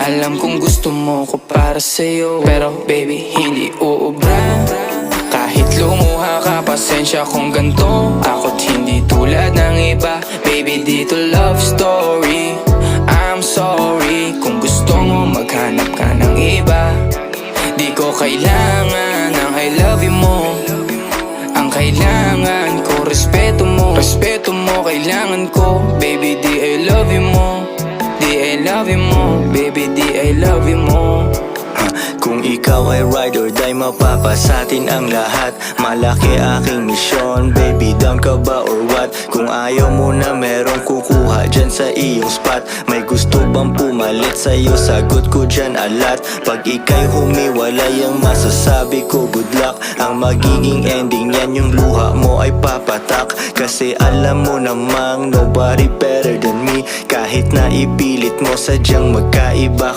Alam kong gusto mo ko para sa'yo, pero baby hindi uubra. Kahit lumuha ka, pasensya kung ganto. Ako't hindi tulad ng iba. Baby, dito love story. I'm sorry kung gusto mo maghanap ka ng iba. Di ko kailangan ng I love you mo. Ang kailangan ko, respeto mo. Respeto mo, kailangan ko. Baby, di I love you mo. Di I love you mo. Baby, di I love you mo. Kung ikaw ay ride or die, mapapasatin ang lahat. Malaki aking misyon, baby, down ka ba or what? Kung ayaw mo na merong kukuha dyan sa iyong spot. May gusto bang pumalit sa'yo? Sagot ko dyan alat. Pag ika'y humiwalay, ang masasabi ko good luck. Ang magiging ending yan, yung luha mo ay papatak. Kasi alam mo namang nobody better than me. Kahit na ipilit mo, sadyang magkaiba.